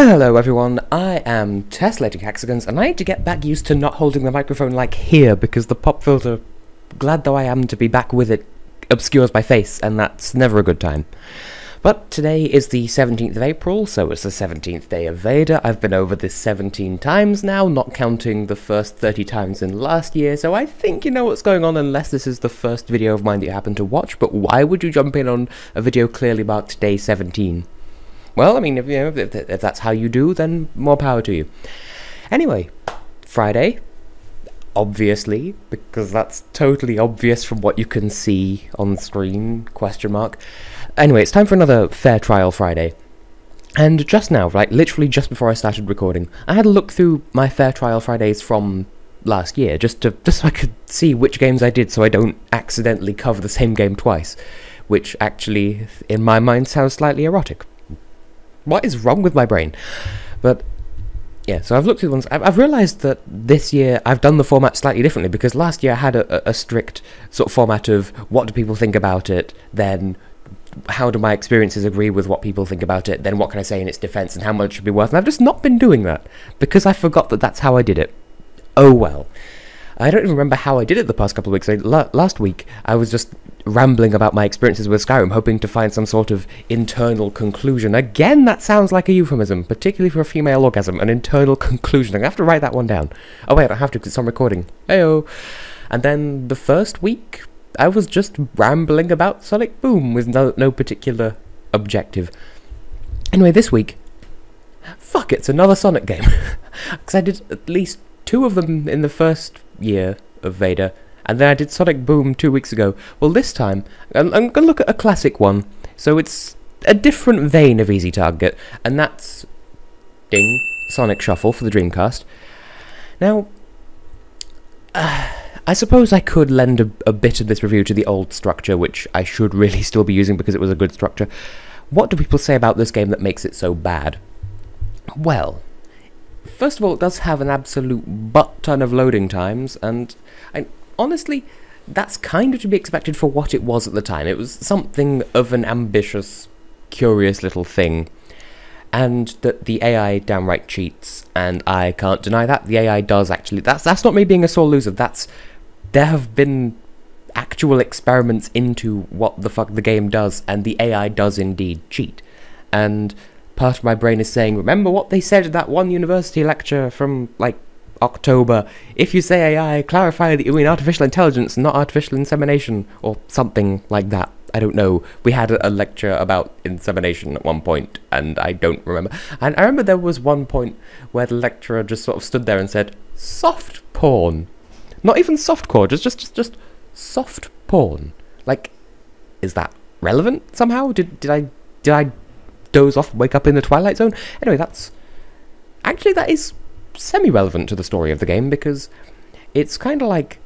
Hello everyone, I am Tessellating Hexagons, and I need to get back used to not holding the microphone like here, because the pop filter, glad though I am to be back with it, obscures my face, and that's never a good time. But today is the 17th of April, so it's the 17th day of VEDA. I've been over this 17 times now, not counting the first 30 times in last year, so I think you know what's going on unless this is the first video of mine that you happen to watch, but why would you jump in on a video clearly marked day 17? Well, I mean, if that's how you do, then more power to you. Anyway, Friday, obviously, because that's totally obvious from what you can see on screen, question mark. Anyway, it's time for another Fair Trial Friday. And just now, like literally just before I started recording, I had a look through my Fair Trial Fridays from last year, just so I could see which games I did so I don't accidentally cover the same game twice, which actually, in my mind, sounds slightly erotic. What is wrong with my brain? But yeah, so I've looked through the ones. I've realised that this year I've done the format slightly differently, because last year I had a strict sort of format of what do people think about it, then how do my experiences agree with what people think about it, then what can I say in its defence, and how much it should be worth. And I've just not been doing that, because I forgot that that's how I did it. Oh well. I don't even remember how I did it the past couple of weeks. Last week, I was just rambling about my experiences with Skyrim, hoping to find some sort of internal conclusion. Again, that sounds like a euphemism, particularly for a female orgasm, an internal conclusion. I'm going to have to write that one down. Oh wait, I don't have to because it's on recording. Heyo. And then the first week, I was just rambling about Sonic Boom with no particular objective. Anyway, this week, fuck, it's another Sonic game. Because I did at least 2 of them in the first year of VEDA, and then I did Sonic Boom 2 weeks ago. Well, this time, I'm going to look at a classic one, so it's a different vein of easy target, and that's ding, Sonic Shuffle for the Dreamcast. Now, I suppose I could lend a bit of this review to the old structure, which I should really still be using because it was a good structure. What do people say about this game that makes it so bad? Well, first of all, it does have an absolute butt-ton of loading times, and honestly, that's kind of to be expected for what it was at the time. It was something of an ambitious, curious little thing, and that the AI downright cheats, and I can't deny that. The AI does actually. That's not me being a sore loser. There have been actual experiments into what the fuck the game does, and the AI does indeed cheat, and part of my brain is saying, remember what they said at that one university lecture from, like, October. If you say AI, clarify that you mean artificial intelligence, not artificial insemination, or something like that. I don't know. We had a lecture about insemination at one point, and I don't remember. And I remember there was one point where the lecturer just sort of stood there and said, soft porn. Not even softcore, just soft porn. Like, is that relevant somehow? Did I doze off, wake up in the Twilight Zone? Anyway, that is semi-relevant to the story of the game, because it's kind of like,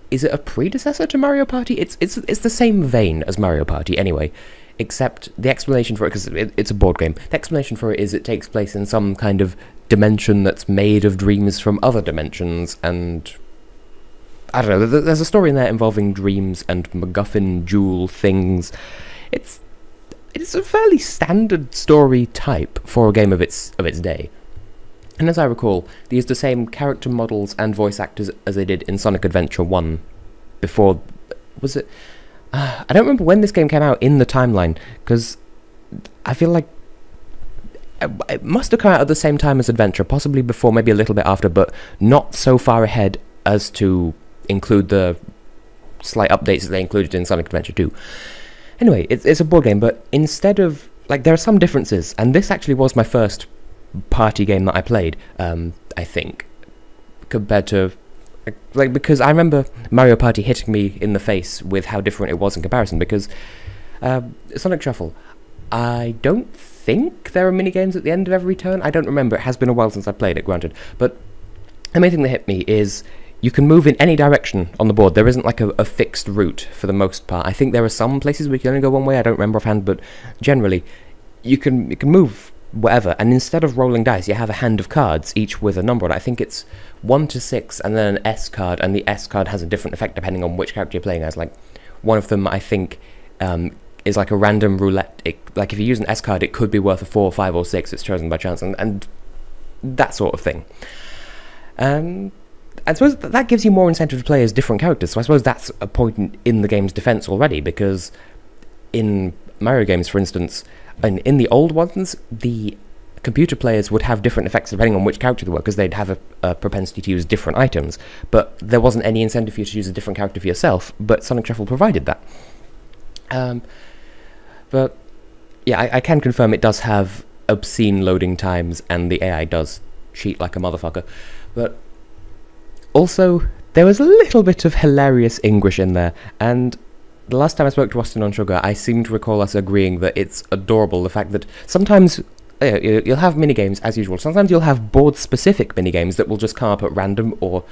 is it a predecessor to Mario Party? It's the same vein as Mario Party anyway, except the explanation for it, because it's a board game, the explanation for it is it takes place in some kind of dimension that's made of dreams from other dimensions, and I don't know, there's a story in there involving dreams and MacGuffin jewel things. It's a fairly standard story type for a game of its day. And as I recall, they used the same character models and voice actors as they did in Sonic Adventure 1 before. Was it? I don't remember when this game came out in the timeline, because I feel like it must have come out at the same time as Adventure, possibly before, maybe a little bit after, but not so far ahead as to include the slight updates that they included in Sonic Adventure 2. Anyway, it's a board game, but instead of, like, there are some differences, and this actually was my first party game that I played, I think, compared to, like, because I remember Mario Party hitting me in the face with how different it was in comparison, because Sonic Shuffle, I don't think there are minigames at the end of every turn. I don't remember, it has been a while since I played it, granted, but the main thing that hit me is you can move in any direction on the board. There isn't like a fixed route for the most part. I think there are some places where you can only go one way, I don't remember offhand, but generally you can move whatever, and instead of rolling dice, you have a hand of cards, each with a number on it. I think it's 1 to 6, and then an S card, and the S card has a different effect depending on which character you're playing as. Like, one of them, I think, is like a random roulette. Like if you use an S card, it could be worth a 4, 5, or 6. It's chosen by chance, and that sort of thing. I suppose that gives you more incentive to play as different characters, so I suppose that's a point in the game's defense already, because in Mario games, for instance, and in the old ones, the computer players would have different effects depending on which character they were, because they'd have a propensity to use different items, but there wasn't any incentive for you to use a different character for yourself, but Sonic Shuffle provided that. But yeah, I can confirm it does have obscene loading times, and the AI does cheat like a motherfucker, but also, there was a little bit of hilarious English in there, and the last time I spoke to Austin on Sugar, I seem to recall us agreeing that it's adorable, the fact that sometimes you'll have minigames, as usual. Sometimes you'll have board-specific minigames that will just come up at random, or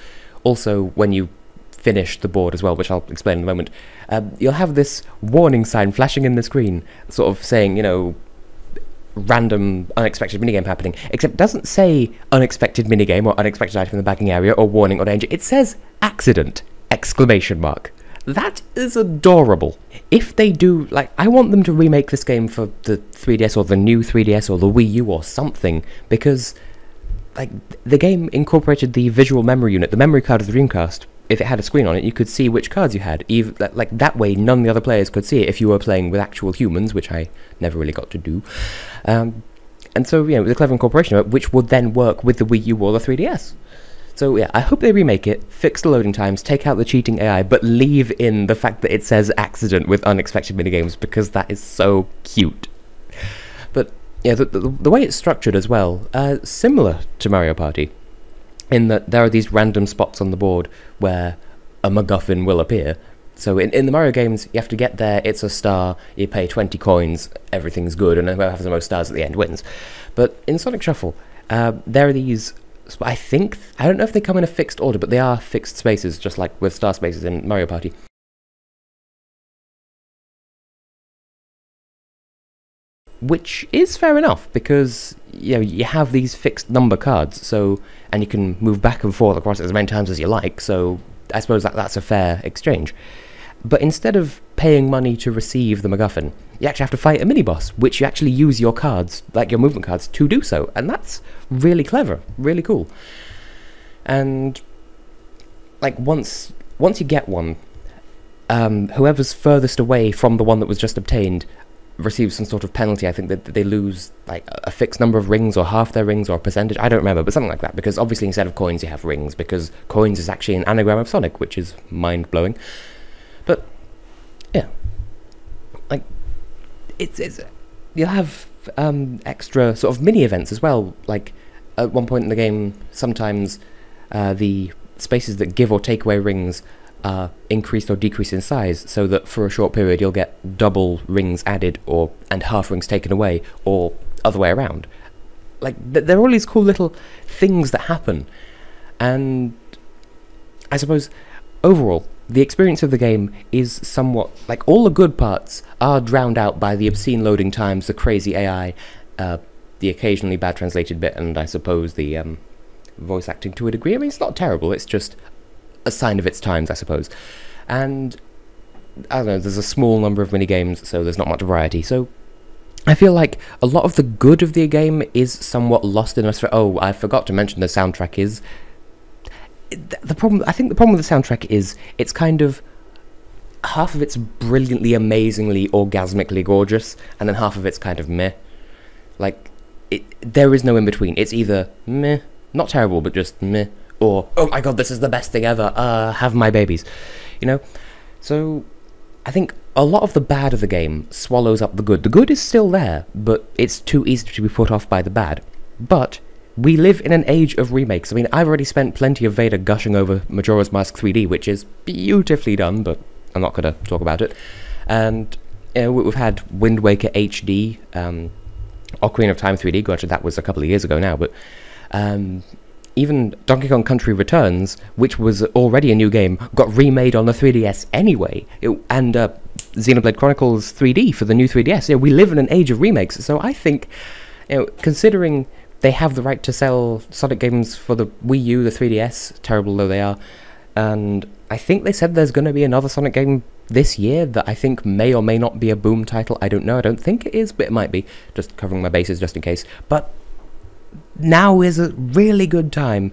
also when you finish the board as well, which I'll explain in a moment. You'll have this warning sign flashing in the screen, sort of saying, you know, random unexpected minigame happening, except it doesn't say unexpected minigame or unexpected item in the bagging area or warning or danger. It says accident! Exclamation mark. That is adorable. If they do, like, I want them to remake this game for the 3DS or the new 3DS or the Wii U or something, because, like, the game incorporated the visual memory unit, the memory card of the Dreamcast. If it had a screen on it, you could see which cards you had. Even, like, that way, none of the other players could see it if you were playing with actual humans, which I never really got to do. And so, you know, it was a clever incorporation of it, which would then work with the Wii U or the 3DS. So, yeah, I hope they remake it, fix the loading times, take out the cheating AI, but leave in the fact that it says accident with unexpected minigames, because that is so cute. But, yeah, the way it's structured as well, similar to Mario Party, in that there are these random spots on the board where a MacGuffin will appear. So in the Mario games, you have to get there, it's a star, you pay 20 coins, everything's good, and whoever has the most stars at the end wins. But in Sonic Shuffle, there are these, I don't know if they come in a fixed order, but they are fixed spaces, just like with star spaces in Mario Party. Which is fair enough, because, you know, you have these fixed number cards, so, and you can move back and forth across it as many times as you like, so I suppose that's a fair exchange. But instead of paying money to receive the MacGuffin, you actually have to fight a mini-boss, which you actually use your cards, like your movement cards, to do so, and that's really clever, really cool. And, like, once you get one, whoever's furthest away from the one that was just obtained receives some sort of penalty. I think that they lose, like, a fixed number of rings, or half their rings, or a percentage, I don't remember, but something like that, because obviously instead of coins you have rings, because coins is actually an anagram of Sonic, which is mind-blowing. But, yeah, like, it's you'll have extra sort of mini-events as well, like, at one point in the game, sometimes the spaces that give or take away rings are increased or decreased in size, so that for a short period you'll get double rings added, and half rings taken away, or other way around. Like, there are all these cool little things that happen, and I suppose overall the experience of the game is somewhat, like, all the good parts are drowned out by the obscene loading times, the crazy AI, the occasionally bad translated bit, and I suppose the voice acting to a degree. I mean, it's not terrible, it's just a sign of its times, I suppose. And, I don't know, there's a small number of minigames, so there's not much variety. So, I feel like a lot of the good of the game is somewhat lost in us. Oh, I forgot to mention the soundtrack is... I think the problem with the soundtrack is it's kind of... half of it's brilliantly, amazingly, orgasmically gorgeous, and then half of it's kind of meh. Like, there is no in-between. It's either meh, not terrible, but just meh, or, oh my god, this is the best thing ever, have my babies, you know? So, I think a lot of the bad of the game swallows up the good. The good is still there, but it's too easy to be put off by the bad. But we live in an age of remakes. I mean, I've already spent plenty of VEDA gushing over Majora's Mask 3D, which is beautifully done, but I'm not going to talk about it. And, you know, we've had Wind Waker HD, Ocarina of Time 3D, granted that was a couple of years ago now, but even Donkey Kong Country Returns, which was already a new game, got remade on the 3DS anyway, and Xenoblade Chronicles 3D for the new 3DS. You know, we live in an age of remakes, so I think, you know, considering they have the right to sell Sonic games for the Wii U, the 3DS, terrible though they are, and I think they said there's going to be another Sonic game this year that I think may or may not be a boom title. I don't know. I don't think it is, but it might be. Just covering my bases just in case. But now is a really good time,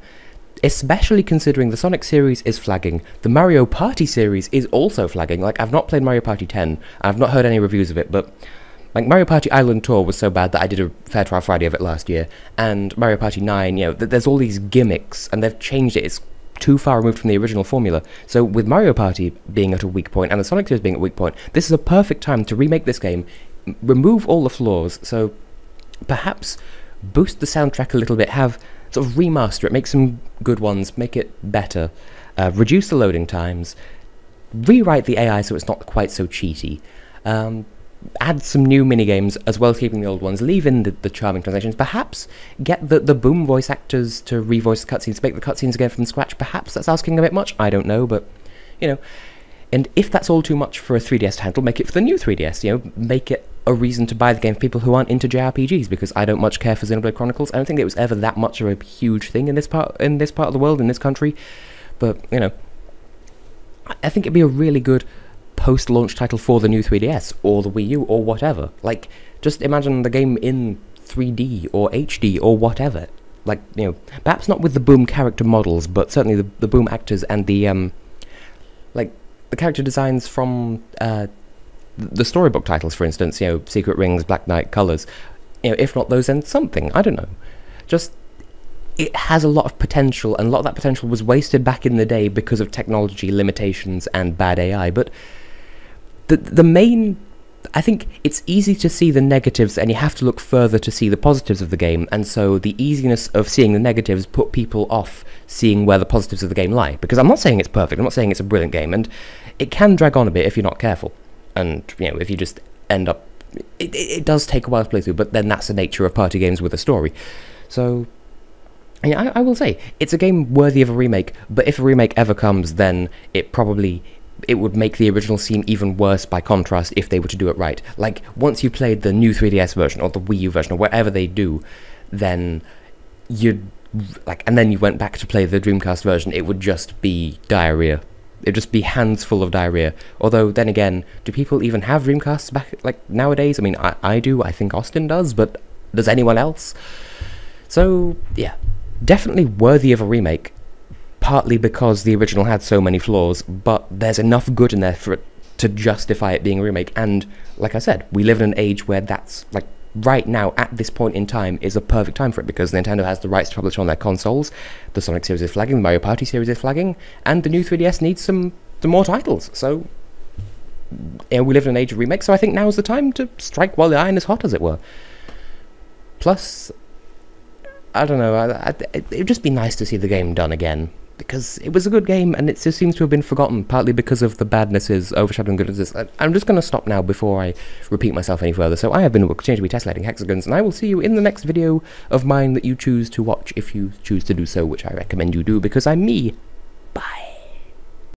especially considering the Sonic series is flagging. The Mario Party series is also flagging. Like, I've not played Mario Party 10. I've not heard any reviews of it, but like, Mario Party Island Tour was so bad that I did a Fair Trial Friday of it last year. And Mario Party 9, you know, there's all these gimmicks, and they've changed it. It's too far removed from the original formula. So with Mario Party being at a weak point and the Sonic series being at a weak point, this is a perfect time to remake this game, remove all the flaws, so perhaps boost the soundtrack a little bit, have sort of remaster it, make some good ones, make it better, reduce the loading times, rewrite the AI so it's not quite so cheaty, add some new minigames as well as keeping the old ones, leave in the charming translations, perhaps get the boom voice actors to revoice the cutscenes, make the cutscenes again from scratch. Perhaps that's asking a bit much, I don't know, but, you know, and if that's all too much for a 3DS to handle, make it for the new 3DS, you know, make it a reason to buy the game for people who aren't into JRPGs, because I don't much care for Xenoblade Chronicles. I don't think it was ever that much of a huge thing in this part of the world, in this country, but, you know, I think it'd be a really good post-launch title for the new 3DS, or the Wii U, or whatever. Like, just imagine the game in 3D, or HD, or whatever. Like, you know, perhaps not with the Boom character models, but certainly the Boom actors and the, like, the character designs from, the storybook titles, for instance, you know, Secret Rings, Black Knight, Colors. You know, if not those, then something, I don't know. Just, it has a lot of potential, and a lot of that potential was wasted back in the day because of technology limitations and bad AI, but the main, I think it's easy to see the negatives and you have to look further to see the positives of the game, and so the easiness of seeing the negatives put people off seeing where the positives of the game lie, because I'm not saying it's perfect, I'm not saying it's a brilliant game, and it can drag on a bit if you're not careful, and, you know, if you just end up, it does take a while to play through, but then that's the nature of party games with a story. So, yeah, I will say, it's a game worthy of a remake, but if a remake ever comes, then it would make the original seem even worse by contrast if they were to do it right. Like, once you played the new 3DS version, or the Wii U version, or whatever they do, then you'd, like, and then you went back to play the Dreamcast version, it would just be diarrhea. It'd just be hands full of diarrhea. Although, then again, do people even have Dreamcasts back, like, nowadays? I mean, I do, I think Austin does, but does anyone else? So, yeah, definitely worthy of a remake, partly because the original had so many flaws, but there's enough good in there for it to justify it being a remake, and, like I said, we live in an age where that's, like, right now, at this point in time, is a perfect time for it, because Nintendo has the rights to publish on their consoles, the Sonic series is flagging, the Mario Party series is flagging, and the new 3DS needs some more titles, so, you know, we live in an age of remakes, so I think now's the time to strike while the iron is hot, as it were. Plus, I don't know, it'd just be nice to see the game done again, because it was a good game, and it just seems to have been forgotten, partly because of the badnesses overshadowing goodnesses. I'm just going to stop now before I repeat myself any further. So I have been continuing to be Tessellating Hexagons, and I will see you in the next video of mine that you choose to watch, if you choose to do so, which I recommend you do, because I'm me.